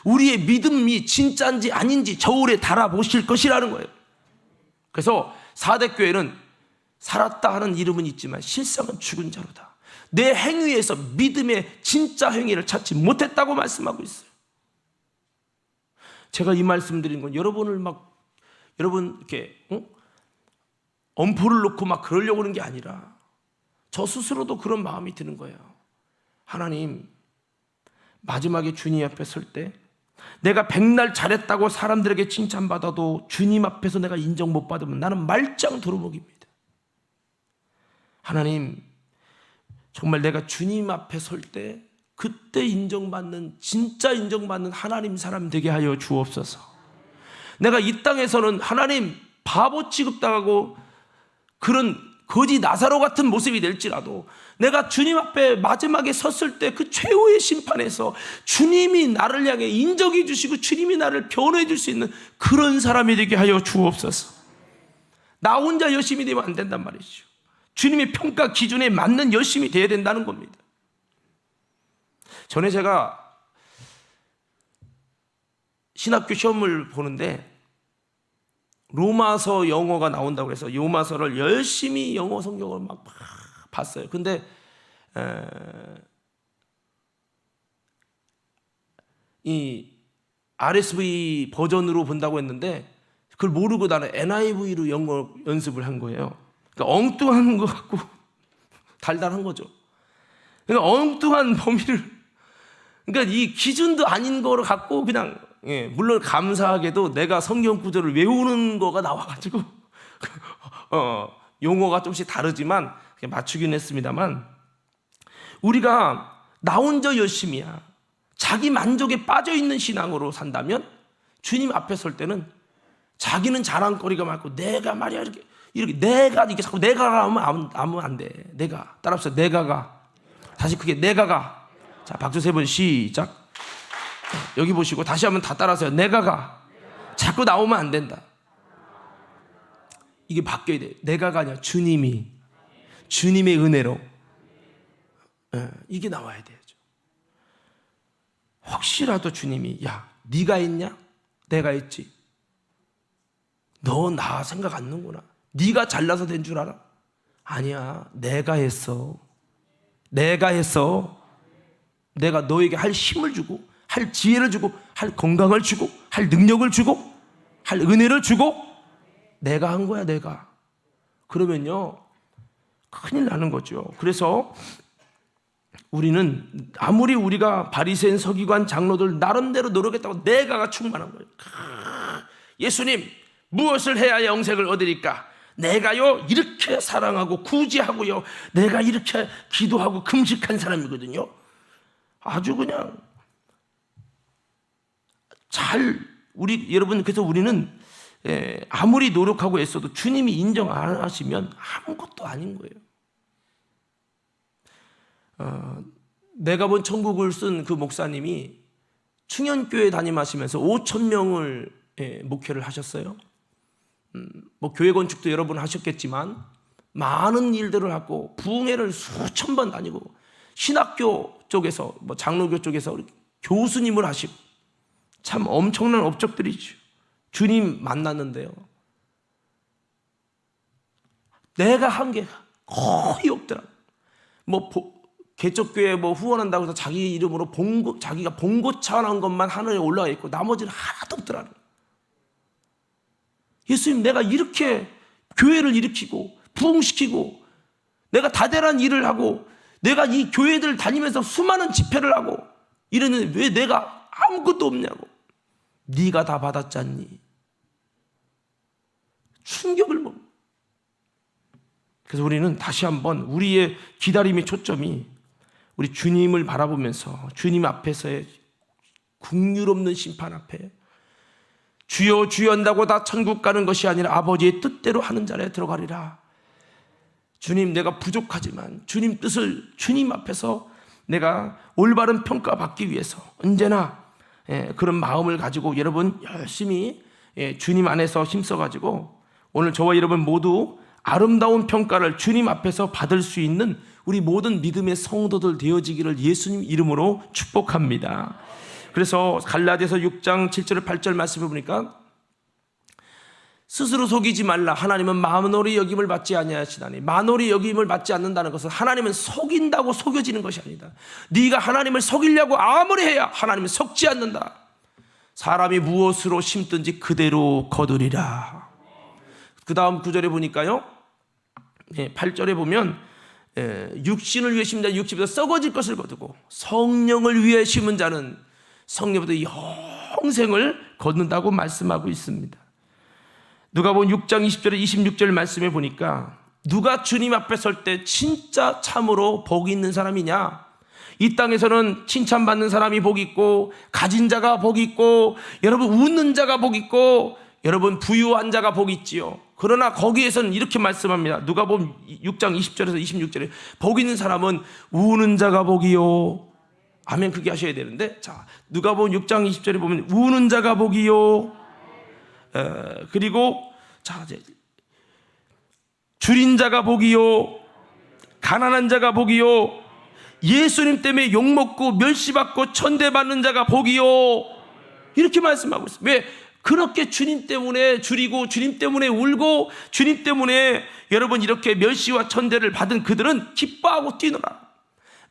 A: 우리의 믿음이 진짜인지 아닌지 저울에 달아보실 것이라는 거예요. 그래서 사대교회는 살았다 하는 이름은 있지만 실상은 죽은 자로다. 내 행위에서 믿음의 진짜 행위를 찾지 못했다고 말씀하고 있어요. 제가 이 말씀드린 건 여러분을 막 여러분 이렇게 엄포를 놓고 막 그러려고 하는 게 아니라 저 스스로도 그런 마음이 드는 거예요. 하나님, 마지막에 주님 앞에 설 때 내가 백날 잘했다고 사람들에게 칭찬받아도 주님 앞에서 내가 인정 못 받으면 나는 말짱 도루묵입니다. 하나님, 정말 내가 주님 앞에 설 때 그때 인정받는, 진짜 인정받는 하나님 사람 되게 하여 주옵소서. 내가 이 땅에서는 하나님 바보 취급당하고 그런 거지 나사로 같은 모습이 될지라도 내가 주님 앞에 마지막에 섰을 때 그 최후의 심판에서 주님이 나를 향해 인정해 주시고 주님이 나를 변호해 줄 수 있는 그런 사람이 되게 하여 주옵소서. 나 혼자 열심히 되면 안 된단 말이죠. 주님의 평가 기준에 맞는 열심이 돼야 된다는 겁니다. 전에 제가 신학교 시험을 보는데 로마서 영어가 나온다고 해서 로마서를 열심히 영어 성경을 막 봤어요. 근데 이 RSV 버전으로 본다고 했는데 그걸 모르고 나는 NIV로 영어 연습을 한 거예요. 그러니까 엉뚱한 거 같고 달달한 거죠. 그러니까 엉뚱한 범위를, 그러니까 이 기준도 아닌 거를 갖고 그냥, 물론 감사하게도 내가 성경 구절을 외우는 거가 나와가지고 용어가 조금씩 다르지만 맞추긴 했습니다만, 우리가 나 혼자 열심이야, 자기 만족에 빠져있는 신앙으로 산다면 주님 앞에 설 때는 자기는 자랑거리가 많고 내가 말이야 이렇게 내가 이게 자꾸 내가가 하면 안 돼. 내가 따라합시다. 내가가 다시 크게 내가가. 자, 박수 3번 시작. 여기 보시고 다시 한번 다 따라하세요. 내가가 자꾸 나오면 안 된다. 이게 바뀌어야 돼. 내가가 아니라 주님이, 주님의 은혜로 이게 나와야 되죠. 혹시라도 주님이 야 네가 했냐? 내가 했지. 너 나 생각 안 하는구나. 네가 잘나서 된 줄 알아? 아니야, 내가 했어. 내가 했어. 내가 너에게 할 힘을 주고 할 지혜를 주고 할 건강을 주고 할 능력을 주고 할 은혜를 주고 내가 한 거야. 내가. 그러면요 큰일 나는 거죠. 그래서 우리는 아무리 우리가 바리새인 서기관 장로들 나름대로 노력했다고 내가가 충만한 거예요. 예수님 무엇을 해야 영생을 얻으리까? 내가요 이렇게 사랑하고 구제하고요 내가 이렇게 기도하고 금식한 사람이거든요. 아주 그냥 우리 여러분, 그래서 우리는 아무리 노력하고 애써도 주님이 인정 안 하시면 아무것도 아닌 거예요. 내가 본 천국을 쓴 그 목사님이 충현교회 담임하시면서 5,000명을 목회를 하셨어요. 뭐 교회 건축도 여러 번 하셨겠지만 많은 일들을 하고 부흥회를 수천 번 다니고 신학교 쪽에서 뭐 장로교 쪽에서 교수님을 하시고 참 엄청난 업적들이죠. 주님 만났는데요 내가 한 게 거의 없더라. 뭐 개척교회 뭐 후원한다고 해서 자기 이름으로 자기가 봉고 차원한 것만 하늘에 올라가 있고 나머지는 하나도 없더라. 예수님 내가 이렇게 교회를 일으키고 부흥시키고 내가 다대란 일을 하고 내가 이 교회들 다니면서 수많은 집회를 하고 이랬는데 왜 내가 아무것도 없냐고. 네가 다 받았잖니. 충격을 먹는. 그래서 우리는 다시 한번 우리의 기다림의 초점이 우리 주님을 바라보면서 주님 앞에서의 긍휼없는 심판 앞에 주여 주여 한다고 다 천국 가는 것이 아니라 아버지의 뜻대로 하는 자리에 들어가리라. 주님 내가 부족하지만 주님 뜻을 주님 앞에서 내가 올바른 평가받기 위해서 언제나 그런 마음을 가지고 여러분 열심히 주님 안에서 힘써가지고 오늘 저와 여러분 모두 아름다운 평가를 주님 앞에서 받을 수 있는 우리 모든 믿음의 성도들 되어지기를 예수님 이름으로 축복합니다. 그래서 갈라디아서 6장 7절 8절 말씀을 보니까 스스로 속이지 말라. 하나님은 만홀히 여김을 받지 아니하시나니. 만홀히 여김을 받지 않는다는 것은 하나님은 속인다고 속여지는 것이 아니다. 네가 하나님을 속이려고 아무리 해야 하나님은 속지 않는다. 사람이 무엇으로 심든지 그대로 거두리라. 그 다음 구절에 보니까요, 8절에 보면 육신을 위해 심는 자는 육신보다 썩어질 것을 거두고 성령을 위해 심은 자는 성령보다 영생을 거둔다고 말씀하고 있습니다. 누가복음 6장 20절에 26절 말씀에 보니까 누가 주님 앞에 설 때 진짜 참으로 복이 있는 사람이냐? 이 땅에서는 칭찬받는 사람이 복이 있고, 가진 자가 복이 있고, 여러분 웃는 자가 복이 있고, 여러분 부유한 자가 복이 있지요. 그러나 거기에서는 이렇게 말씀합니다. 누가복음 6장 20절에서 26절에 복 있는 사람은 우는 자가 복이요. 아멘. 그게 하셔야 되는데, 자, 누가복음 6장 20절에 보면 우는 자가 복이요. 그리고 자, 이제 줄인 자가 복이요, 가난한 자가 복이요, 예수님 때문에 욕먹고 멸시받고 천대받는 자가 복이요. 이렇게 말씀하고 있습니다. 왜? 그렇게 주님 때문에 줄이고 주님 때문에 울고 주님 때문에 여러분 이렇게 멸시와 천대를 받은 그들은 기뻐하고 뛰노라.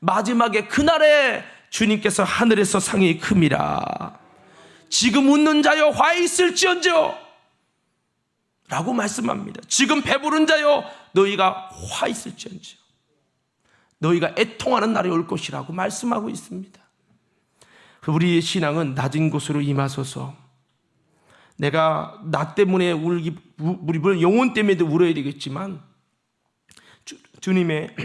A: 마지막에 그날에 주님께서 하늘에서 상이 큼이라. 지금 웃는 자여 화 있을지언정 라고 말씀합니다. 지금 배부른 자여 너희가 화 있을지언정, 너희가 애통하는 날이 올 것이라고 말씀하고 있습니다. 우리의 신앙은 낮은 곳으로 임하소서. 내가 나 때문에 우리 영혼 때문에도 울어야 되겠지만 주님의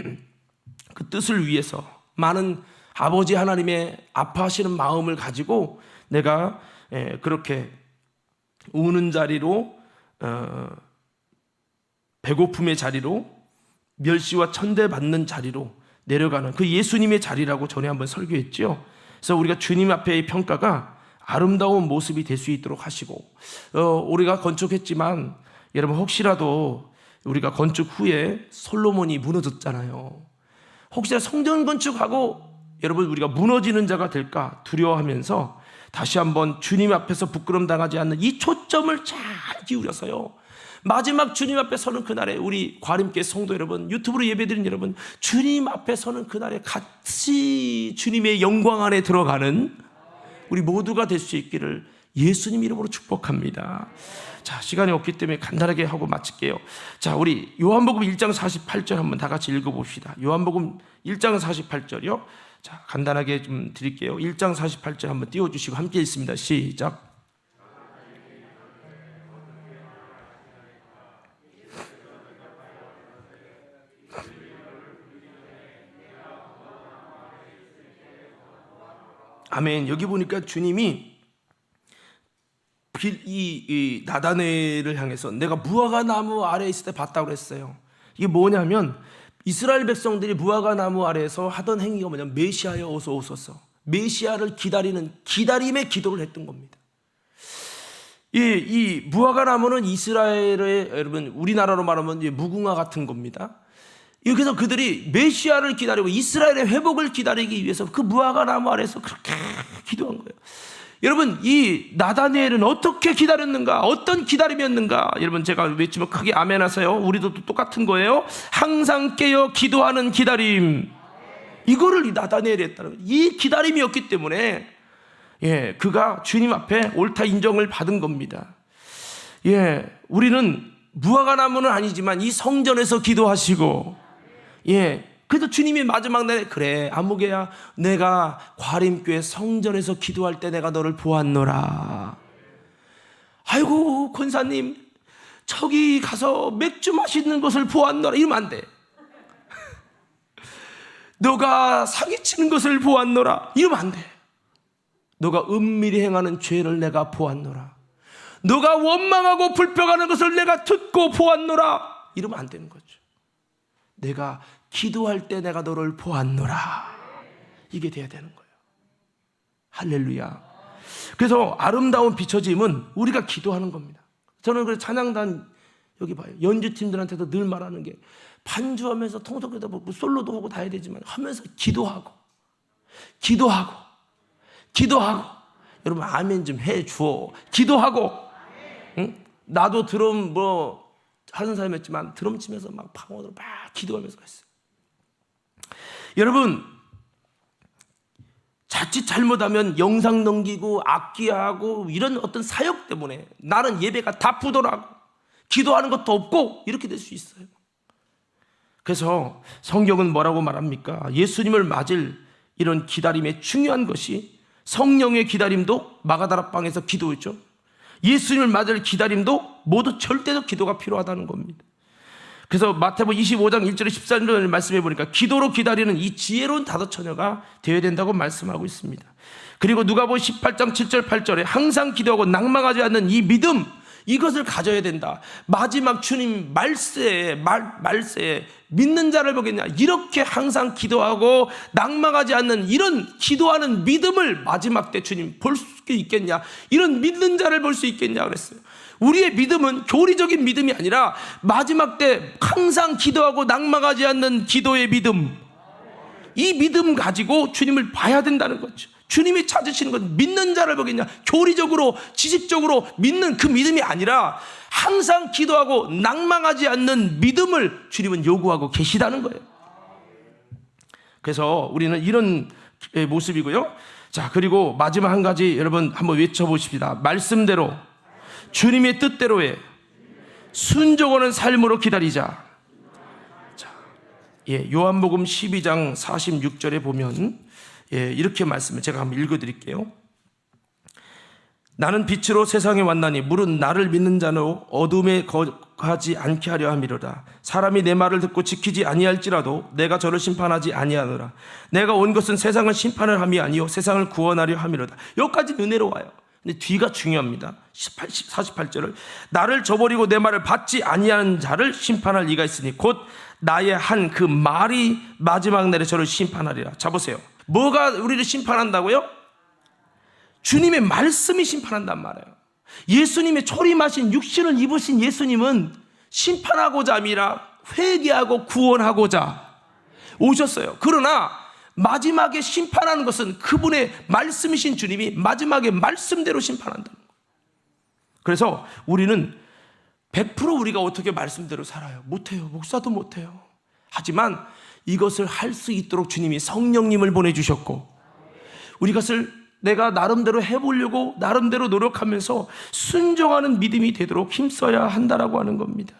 A: 그 뜻을 위해서 많은 아버지 하나님의 아파하시는 마음을 가지고 내가 그렇게 우는 자리로, 배고픔의 자리로, 멸시와 천대받는 자리로 내려가는 그 예수님의 자리라고 전에 한번 설교했죠. 그래서 우리가 주님 앞에의 평가가 아름다운 모습이 될 수 있도록 하시고, 우리가 건축했지만 여러분 혹시라도 우리가 건축 후에 솔로몬이 무너졌잖아요. 혹시나 성전 건축하고 여러분 우리가 무너지는 자가 될까 두려워하면서 다시 한번 주님 앞에서 부끄럼 당하지 않는 이 초점을 잘 기울여서요, 마지막 주님 앞에 서는 그날에 우리 과림교회 성도 여러분, 유튜브로 예배드린 여러분, 주님 앞에 서는 그날에 같이 주님의 영광 안에 들어가는 우리 모두가 될 수 있기를 예수님 이름으로 축복합니다. 자, 시간이 없기 때문에 간단하게 하고 마칠게요. 자, 우리 요한복음 1장 48절 한번 다 같이 읽어봅시다. 요한복음 1장 48절이요. 자, 간단하게 좀 드릴게요. 1장 48절 한번 띄워주시고 함께 읽습니다. 시작. 아멘. 여기 보니까 주님이 이 나다네를 향해서 내가 무화과 나무 아래에 있을 때 봤다고 그랬어요. 이게 뭐냐면 이스라엘 백성들이 무화과 나무 아래에서 하던 행위가 뭐냐면 메시아여 어서 오소서, 메시아를 기다리는 기다림의 기도를 했던 겁니다. 이 무화과 나무는 이스라엘의, 여러분 우리나라로 말하면 무궁화 같은 겁니다. 그래서 그들이 메시아를 기다리고 이스라엘의 회복을 기다리기 위해서 그 무화과 나무 아래서 그렇게 기도한 거예요. 여러분 이 나다니엘은 어떻게 기다렸는가, 어떤 기다림이었는가? 여러분 제가 외치면 크게 아멘 하세요. 우리도 똑같은 거예요. 항상 깨어 기도하는 기다림, 이거를 이 나다니엘이 했다는 거예요. 이 기다림이었기 때문에 그가 주님 앞에 옳다 인정을 받은 겁니다. 우리는 무화과 나무는 아니지만 이 성전에서 기도하시고, 그래도 주님이 마지막 날에 그래 아무개야, 내가 과림교회 성전에서 기도할 때 내가 너를 보았노라. 아이고 권사님 저기 가서 맥주 마시는 것을 보았노라 이러면 안 돼. 너가 사기치는 것을 보았노라 이러면 안 돼. 너가 은밀히 행하는 죄를 내가 보았노라, 너가 원망하고 불평하는 것을 내가 듣고 보았노라 이러면 안 되는 거죠. 내가 기도할 때 내가 너를 보았노라, 이게 돼야 되는 거예요. 할렐루야. 그래서 아름다운 비춰짐은 우리가 기도하는 겁니다. 저는 그래서 찬양단 여기 봐요, 연주팀들한테도 늘 말하는 게 반주하면서 통성기도 뭐 솔로도 하고 다 해야 되지만 하면서 기도하고 여러분 아멘 좀 해줘. 기도하고, 응? 나도 드럼 하는 사람이었지만 드럼 치면서 막 방언으로 막 기도하면서 했어요. 여러분 자칫 잘못하면 영상 넘기고 악기하고 이런 어떤 사역 때문에 나는 예배가 다 부도나고 기도하는 것도 없고 이렇게 될 수 있어요. 그래서 성경은 뭐라고 말합니까? 예수님을 맞을 이런 기다림의 중요한 것이 성령의 기다림도 마가다락방에서 기도였죠. 예수님을 맞을 기다림도 모두 절대적 기도가 필요하다는 겁니다. 그래서 마태복음 25장 1절에 13절을 말씀해 보니까 기도로 기다리는 이 지혜로운 다섯 처녀가 되어야 된다고 말씀하고 있습니다. 그리고 누가복음 18장 7절 8절에 항상 기도하고 낭망하지 않는 이 믿음, 이것을 가져야 된다. 마지막 주님 말세에 믿는 자를 보겠냐, 이렇게 항상 기도하고 낭망하지 않는 이런 기도하는 믿음을 마지막 때 주님 볼 수 있겠냐, 이런 믿는 자를 볼 수 있겠냐 그랬어요. 우리의 믿음은 교리적인 믿음이 아니라 마지막 때 항상 기도하고 낭망하지 않는 기도의 믿음, 이 믿음 가지고 주님을 봐야 된다는 거죠. 주님이 찾으시는 건 믿는 자를 보겠냐, 교리적으로 지식적으로 믿는 그 믿음이 아니라 항상 기도하고 낭망하지 않는 믿음을 주님은 요구하고 계시다는 거예요. 그래서 우리는 이런 모습이고요. 자, 그리고 마지막 한 가지 여러분 한번 외쳐보십시다. 말씀대로 주님의 뜻대로의 순종하는 삶으로 기다리자. 자, 요한복음 12장 46절에 보면 이렇게 말씀을 제가 한번 읽어드릴게요. 나는 빛으로 세상에 왔나니 물은 나를 믿는 자로 어둠에 거하지 않게 하려 함이로다. 사람이 내 말을 듣고 지키지 아니할지라도 내가 저를 심판하지 아니하노라. 내가 온 것은 세상을 심판을 함이 아니요 세상을 구원하려 함이로다. 여기까지 은혜로워요. 근데 뒤가 중요합니다. 48절을 나를 저버리고 내 말을 받지 아니하는 자를 심판할 이가 있으니 곧 나의 한 그 말이 마지막 날에 저를 심판하리라. 자, 보세요. 뭐가 우리를 심판한다고요? 주님의 말씀이 심판한단 말이에요. 예수님의 초림하신 육신을 입으신 예수님은 심판하고자 아니라 회개하고 구원하고자 오셨어요. 그러나 마지막에 심판하는 것은 그분의 말씀이신 주님이 마지막에 말씀대로 심판한다는 거예요. 그래서 우리는 100% 우리가 어떻게 말씀대로 살아요? 못해요. 목사도 못해요. 하지만 이것을 할 수 있도록 주님이 성령님을 보내주셨고, 우리 것을 내가 나름대로 해보려고 나름대로 노력하면서 순종하는 믿음이 되도록 힘써야 한다라고 하는 겁니다.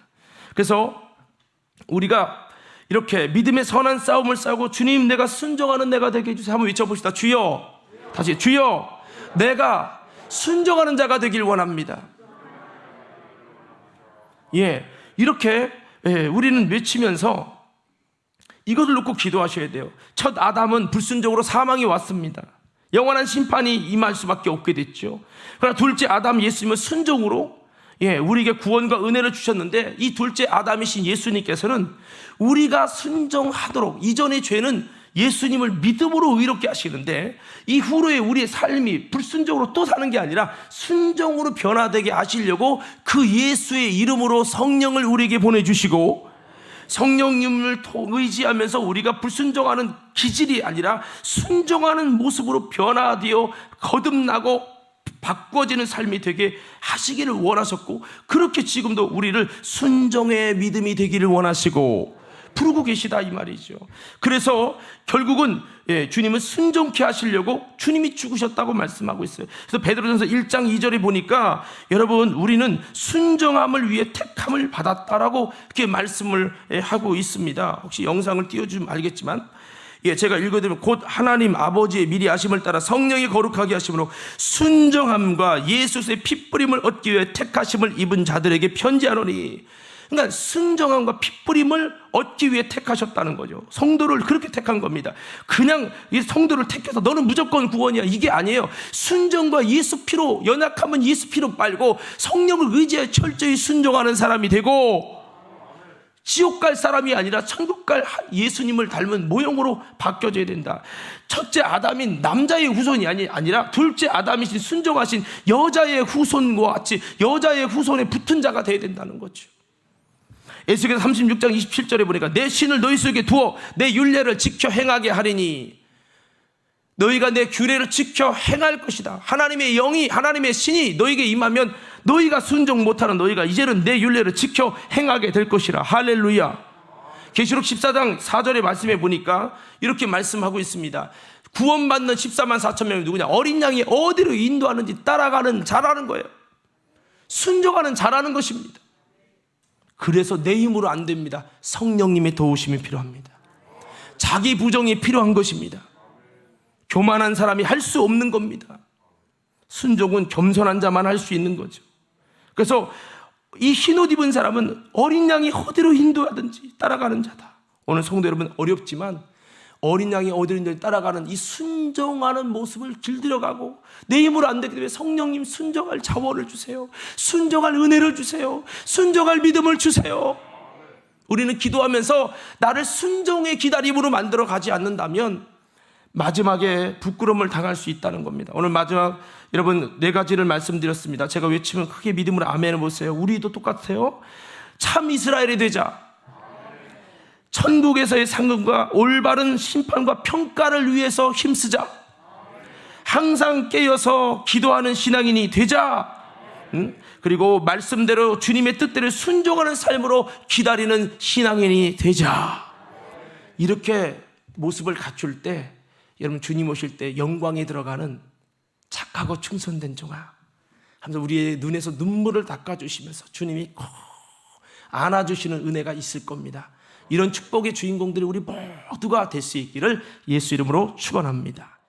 A: 그래서 우리가 이렇게 믿음의 선한 싸움을 싸우고 주님 내가 순종하는 내가 되게 해주세요. 한번 외쳐봅시다. 주여, 다시 주여, 내가 순종하는 자가 되길 원합니다. 이렇게 우리는 외치면서 이것을 놓고 기도하셔야 돼요. 첫 아담은 불순종으로 사망이 왔습니다. 영원한 심판이 임할 수밖에 없게 됐죠. 그러나 둘째 아담 예수님은 순종으로 우리에게 구원과 은혜를 주셨는데, 이 둘째 아담이신 예수님께서는 우리가 순종하도록, 이전의 죄는 예수님을 믿음으로 의롭게 하시는데 이후로의 우리의 삶이 불순종으로 또 사는 게 아니라 순종으로 변화되게 하시려고 그 예수의 이름으로 성령을 우리에게 보내주시고, 성령님을 의지하면서 우리가 불순종하는 기질이 아니라 순종하는 모습으로 변화되어 거듭나고 바꿔지는 삶이 되게 하시기를 원하셨고, 그렇게 지금도 우리를 순종의 믿음이 되기를 원하시고 부르고 계시다 이 말이죠. 그래서 결국은 주님은 순종케 하시려고 주님이 죽으셨다고 말씀하고 있어요. 그래서 베드로전서 1장 2절에 보니까 여러분 우리는 순종함을 위해 택함을 받았다라고 이렇게 말씀을 하고 있습니다. 혹시 영상을 띄워주면 알겠지만 제가 읽어드리면 곧 하나님 아버지의 미리 아심을 따라 성령이 거룩하게 하심으로 순종함과 예수의 핏뿌림을 얻기 위해 택하심을 입은 자들에게 편지하노니, 그러니까 순종함과 핏뿌림을 얻기 위해 택하셨다는 거죠. 성도를 그렇게 택한 겁니다. 그냥 이 성도를 택해서 너는 무조건 구원이야 이게 아니에요. 순종과 예수 피로, 연약하면 예수 피로 빨고 성령을 의지해 철저히 순종하는 사람이 되고, 지옥 갈 사람이 아니라 천국 갈 예수님을 닮은 모형으로 바뀌어져야 된다. 첫째 아담인 남자의 후손이 아니라 둘째 아담이신 순종하신 여자의 후손과 같이 여자의 후손에 붙은 자가 되어야 된다는 거죠. 에스겔서 36장 27절에 보니까 내 신을 너희 속에 두어 내 율례를 지켜 행하게 하리니, 너희가 내 규례를 지켜 행할 것이다. 하나님의 영이, 하나님의 신이 너희에게 임하면 너희가 순종 못하는 너희가 이제는 내 율례를 지켜 행하게 될 것이라. 할렐루야. 계시록 14장 4절의 말씀에 보니까 이렇게 말씀하고 있습니다. 구원받는 14만 4천 명이 누구냐? 어린 양이 어디로 인도하는지 따라가는 자라는 거예요. 순종하는 자라는 것입니다. 그래서 내 힘으로 안 됩니다. 성령님의 도우심이 필요합니다. 자기 부정이 필요한 것입니다. 교만한 사람이 할 수 없는 겁니다. 순종은 겸손한 자만 할 수 있는 거죠. 그래서 이 흰옷 입은 사람은 어린 양이 어디로 인도하든지 따라가는 자다. 오늘 성도 여러분, 어렵지만 어린 양이 어디로 따라가는 이 순종하는 모습을 길들여가고, 내 힘으로 안 되기 때문에 성령님 순종할 자원을 주세요. 순종할 은혜를 주세요. 순종할 믿음을 주세요. 우리는 기도하면서 나를 순종의 기다림으로 만들어 가지 않는다면 마지막에 부끄러움을 당할 수 있다는 겁니다. 오늘 마지막 여러분 4가지를 말씀드렸습니다. 제가 외치면 크게 믿음으로 아멘을 보세요. 우리도 똑같아요. 참 이스라엘이 되자. 천국에서의 상급과 올바른 심판과 평가를 위해서 힘쓰자. 항상 깨어서 기도하는 신앙인이 되자. 그리고 말씀대로 주님의 뜻대로 순종하는 삶으로 기다리는 신앙인이 되자. 이렇게 모습을 갖출 때 여러분, 주님 오실 때 영광에 들어가는 착하고 충성된 종아 하면서 우리의 눈에서 눈물을 닦아주시면서 주님이 꼭 안아주시는 은혜가 있을 겁니다. 이런 축복의 주인공들이 우리 모두가 될 수 있기를 예수 이름으로 축원합니다.